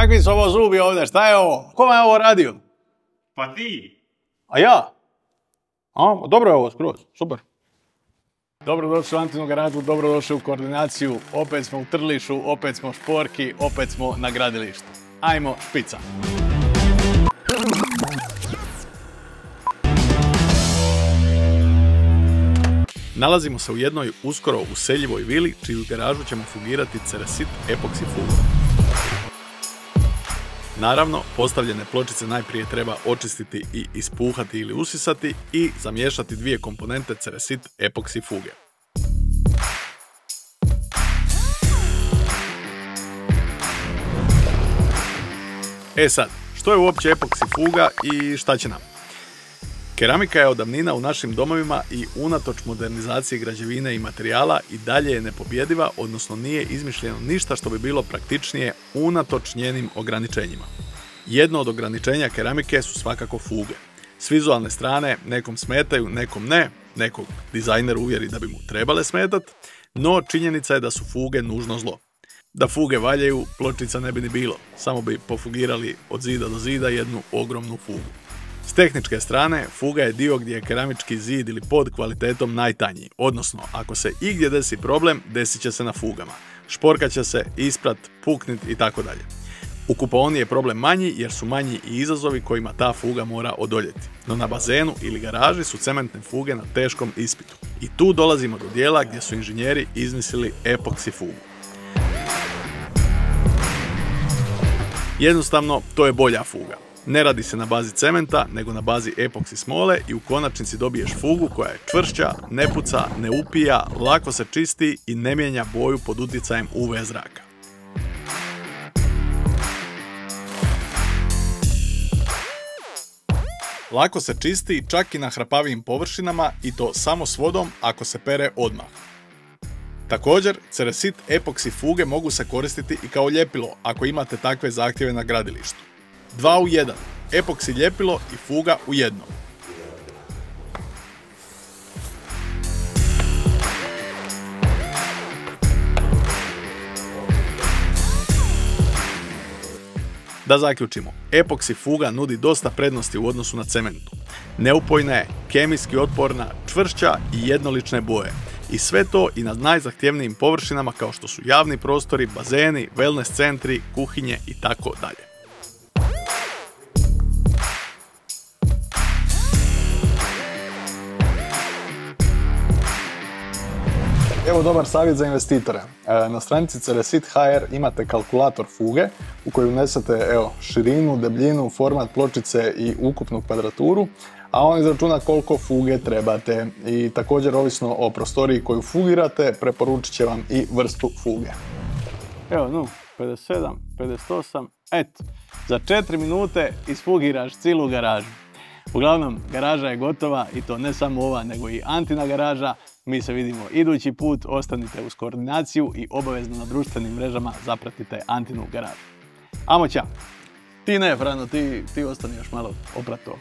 Kakvi su ovo zubi ovdje? Šta je ovo? Kome je ovo radio? Pa ti! A ja? Dobro je ovo skroz, super. Dobrodošli u Antinu garažu, dobrodošli u koordinaciju. Opet smo u Trlišu, opet smo u šporki, opet smo na gradilištu. Ajmo špica. Nalazimo se u jednoj uskoro useljivoj vili, čiju garažu ćemo fugirati Ceresit epoksi fugom. Naravno, postavljene pločice najprije treba očistiti i ispuhati ili usisati i zamiješati dvije komponente Ceresit epoksi fuge. E sad, što je uopće epoksi fuga i šta će nam? Keramika je od davnina u našim domovima i unatoč modernizaciji građevine i materijala i dalje je nepobjediva, odnosno nije izmišljeno ništa što bi bilo praktičnije unatoč njenim ograničenjima. Jedno od ograničenja keramike su svakako fuge. S vizualne strane nekom smetaju, nekom ne, nekog dizajner uvjeri da bi mu trebale smetat, no činjenica je da su fuge nužno zlo. Da fuge valjaju, pločica ne bi ni bilo, samo bi pofugirali od zida do zida jednu ogromnu fugu. S tehničke strane, fuga je dio gdje je keramički zid ili pod kvalitetom najtanji, odnosno ako se igdje desi problem, desit će se na fugama. Šporkat će se, isprat, puknit i tako dalje. U kupaoni je problem manji jer su manji i izazovi kojima ta fuga mora odoljeti. No na bazenu ili garaži su cementne fuge na teškom ispitu. I tu dolazimo do dijela gdje su inženjeri izmislili epoksi fugu. Jednostavno, to je bolja fuga. Ne radi se na bazi cementa, nego na bazi epoksi smole i u konačnici dobiješ fugu koja je čvršća, ne puca, ne upija, lako se čisti i ne mijenja boju pod utjecajem UV zraka. Lako se čisti čak i na hrapavijim površinama i to samo s vodom ako se pere odmah. Također, Ceresit epoksi fuge mogu se koristiti i kao ljepilo ako imate takve zahtjeve na gradilištu. 2 u 1, epoksi ljepilo i fuga u jednom. Da zaključimo, epoksi fuga nudi dosta prednosti u odnosu na cementu. Neupojna je, kemijski otporna, čvršća i jednolične boje. I sve to i na najzahtjevnijim površinama kao što su javni prostori, bazeni, wellness centri, kuhinje i tako dalje. Evo dobar savjet za investitore. Na stranici Ceresit HR imate kalkulator fuge u koji unesete širinu, debljinu, format pločice i ukupnu kvadraturu, a on izračuna koliko fuge trebate i također ovisno o prostoriji koju fugirate preporučit će vam i vrstu fuge. Evo 57, 58, eto, za 4 minute isfugiraš cijelu garažu. Uglavnom, garaža je gotova i to ne samo ova, nego i Antina garaža. Mi se vidimo idući put, ostanite uz koordinaciju i obavezno na društvenim mrežama zapratite Antinu garažu. Amo ćao! Ti ne, Frano, ti ostani još malo oprat to.